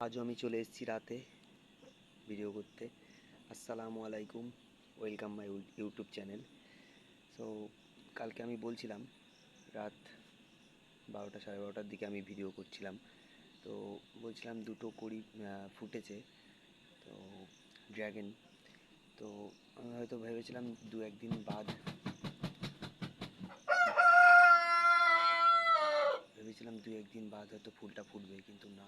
আজও আমি চলে এসেছি রাতে ভিডিও করতে। আসসালামু আলাইকুম, welcome my YouTube channel. So কালকে আমি বলছিলাম রাত 12টা সাড়ে 12টার দিকে আমি ভিডিও করছিলাম। তো বলছিলাম দুটো কড়ি ফুটেছে, তো ড্র্যাগন। তো আমি হয়তো ভেবেছিলাম দু একদিন বাদ হয়তো ফুলটা ফুটবে, কিন্তু না,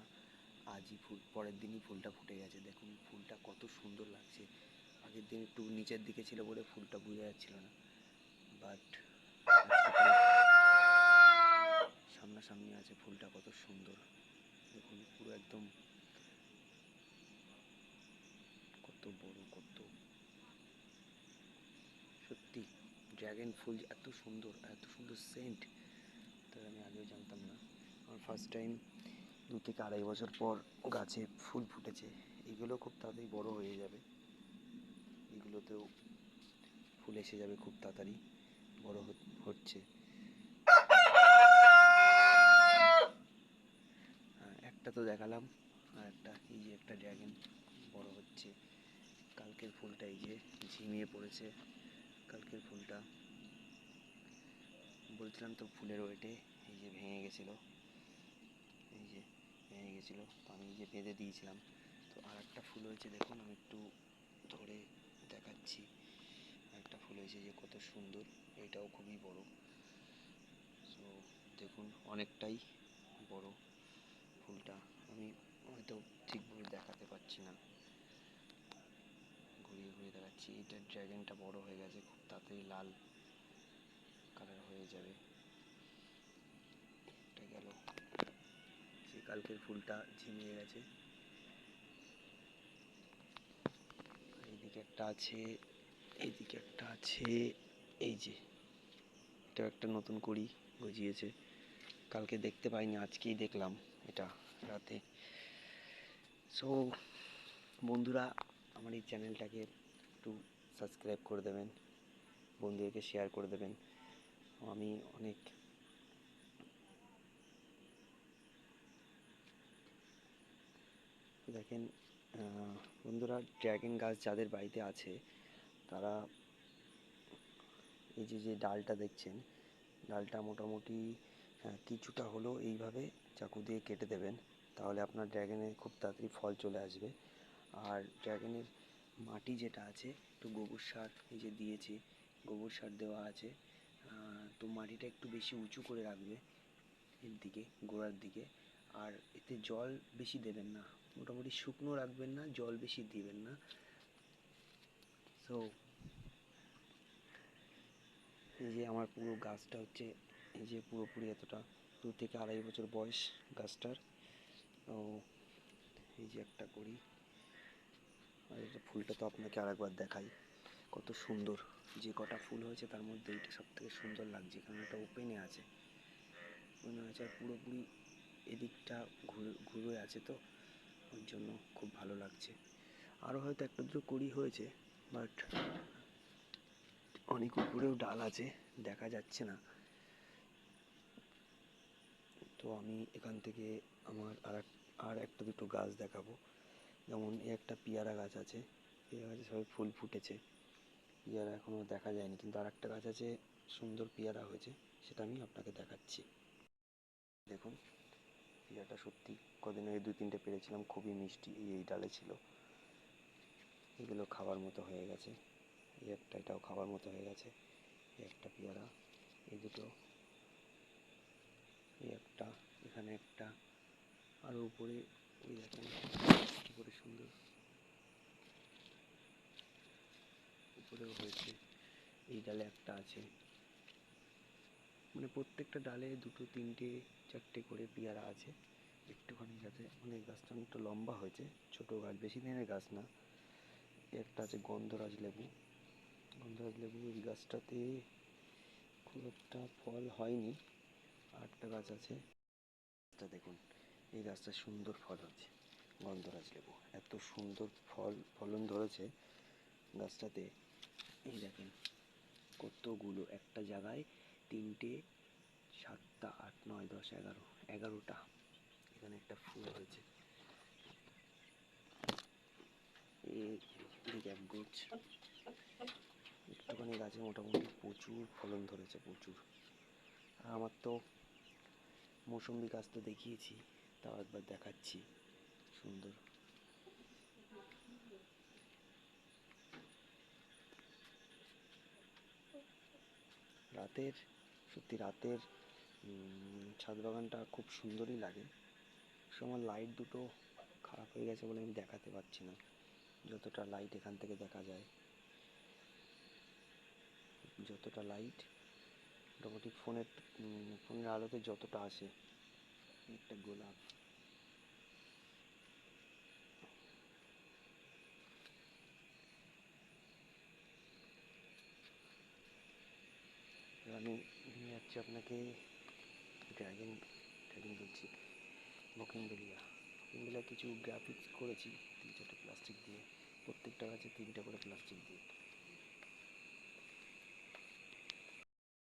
আজই পরের দিনই ফুলটা ফুটে গেছে। দেখুন ফুলটা কত সুন্দর লাগছে। আগের দিন একটু নিচের দিকে ছিল বলে ফুলটা বোঝা যাচ্ছিল না, বাট সামনাসামনি আছে। ফুলটা কত সুন্দর দেখুন, পুরো একদম কত বড়, কত সত্যি ড্র্যাগন ফুল এত সুন্দর, এত সুন্দর সেন্ট, তাই আমি আগেও জানতাম না। আমার ফার্স্ট টাইম 2 থেকে 2.5 বছর পর গাছে ফুল ফুটেছে। এগুলো খুব তাড়াতাড়ি বড় হয়ে যাবে, এগুলোতেও ফুল এসে যাবে খুব তাড়াতাড়ি, বড় হচ্ছে। একটা তো দেখালাম, আর একটা এই যে একটা ড্র্যাগন বড় হচ্ছে। কালকের ফুলটা এই যে ঝিমিয়ে পড়েছে। কালকের ফুলটা বলছিলাম তো ফুলের ওয়েটে এই যে ভেঙে গেছিলো, এই যে ভেঙে গেছিলো, তো আমি এই যে বেঁধে দিয়েছিলাম। তো আর একটা ফুল হয়েছে দেখুন, আমি একটু ধরে দেখাচ্ছি। একটা ফুল হয়েছে যে কত সুন্দর, এটাও খুবই বড়। সো দেখুন অনেকটাই বড় ফুলটা, আমি হয়তো ঠিকভাবে দেখাতে পারছি না, ঘুরিয়ে ঘুরিয়ে দেখাচ্ছি। এইটার ড্র্যাগনটা বড় হয়ে গেছে, খুব তাড়াতাড়ি লাল কালার হয়ে যাবে। এটা গেল, সেই কালকের ফুলটা ঝিমিয়ে গেছে। এইদিকে একটা আছে, এইদিকে একটা আছে, এই যে এটা একটা নতুন কড়ি গজিয়েছে। কালকে দেখতে পাইনি, আজকেই দেখলাম এটা রাতে। সো বন্ধুরা, আমার এই চ্যানেলটাকে একটু সাবস্ক্রাইব করে দেবেন, বন্ধুদেরকে শেয়ার করে দেবেন। আমি অনেক দেখেন বন্ধুরা, ড্র্যাগন গাছ যাদের বাড়িতে আছে তারা এই যে যে ডালটা দেখছেন, ডালটা মোটামুটি কিছুটা হলেও এইভাবে চাকু দিয়ে কেটে দেবেন, তাহলে আপনার ড্র্যাগনে খুব তাড়াতাড়ি ফল চলে আসবে। আর ড্র্যাগনের মাটি যেটা আছে, একটু গোবর সার এই যে দিয়েছি, গোবর সার দেওয়া আছে। তো মাটিটা একটু বেশি উঁচু করে রাখবে এর দিকে, গোড়ার দিকে। আর এতে জল বেশি দেবেন না, মোটামুটি শুকনো রাখবেন না, জল বেশি দিবেন না। সো এই যে আমার পুরো গাছটা হচ্ছে এই যে পুরোপুরি এতটা 2 থেকে 2.5 বছর বয়স গাছটার। তো এই যে একটা করি, আর এটা ফুলটা তো আপনাকে আরেকবার দেখাই, কত সুন্দর। যে কটা ফুল হয়েছে তার মধ্যে এইটা সব থেকে সুন্দর লাগছে, কারণ এটা ওপেনে আছে, আর পুরোপুরি এদিকটা ঘুরে আছে, তো ওর জন্য খুব ভালো লাগছে। আরও হয়তো একটা দুটো কড়ি হয়েছে, বাট অনেক উপরেও ডাল আছে, দেখা যাচ্ছে না। তো আমি এখান থেকে আমার আর একটা দুটো গাছ দেখাবো। যেমন একটা পেয়ারা গাছ আছে, পেয়ারা গাছে সবাই ফুল ফুটেছে, পেয়ারা এখনও দেখা যায়নি, কিন্তু আর একটা গাছ আছে সুন্দর পেয়ারা হয়েছে, সেটা আমি আপনাকে দেখাচ্ছি। দেখুন পেয়ারাটা সত্যি, কদিন আগে 2-3টে পেরেছিলাম, খুবই মিষ্টি, এই ডালে ছিল। এগুলো খাবার মতো হয়ে গেছে, এই একটা, এটাও খাবার মতো হয়ে গেছে। এই একটা পেয়ারা, এই দুটো, এই একটা, এখানে একটা, আরও উপরে ওই দেখেন কী করে সুন্দর উপরেও হয়েছে। এই ডালে একটা আছে, মানে প্রত্যেকটা ডালে 2-3-4টে করে পেয়ারা আছে। একটুখানি যাতে, মানে গাছটা অনেকটা লম্বা হয়েছে, ছোটো গাছ, বেশি দিনের গাছ না। একটা আছে গন্ধরাজ লেবু, গন্ধরাজ লেবু এই গাছটাতে খুব একটা ফল হয়নি। আরেকটা গাছ আছে, তা দেখুন এই গাছটা সুন্দর ফল হচ্ছে, গন্ধরাজ লেবু এত সুন্দর ফলন ধরেছে গাছটাতে। এই দেখেন কতগুলো, একটা জায়গায় 3টে, 7টা, 8, 9, 10, 11, 11টা এখানে একটা ফুল হয়েছে। ক্যাপগোছ, একটুখানি গাছে মোটামুটি প্রচুর ফলন ধরেছে, প্রচুর। আর আমার তো মৌসুম্বি গাছ তো দেখিয়েছি, তাও একবার দেখাচ্ছি। সুন্দর রাতের, সত্যি রাতের ছাদ বাগানটা খুব সুন্দরই লাগে। সময় লাইট দুটো খারাপ হয়ে গেছে বলে আমি দেখাতে পারছি না, যতটা লাইট এখান থেকে দেখা যায়, যতটা লাইট মোটামুটি ফোনের আলোতে যতটা আসে। একটা গোলাপ, আমি নিয়ে যাচ্ছি আপনাকে ড্রাগন, ড্রাগন বলছি, বকিংবেলিয়া। বকিংবেলিয়া কিছু গ্রাফিক্স করেছি 3-4টে প্লাস্টিক দিয়ে, প্রত্যেকটা গাছে 3টে করে প্লাস্টিক দিয়ে।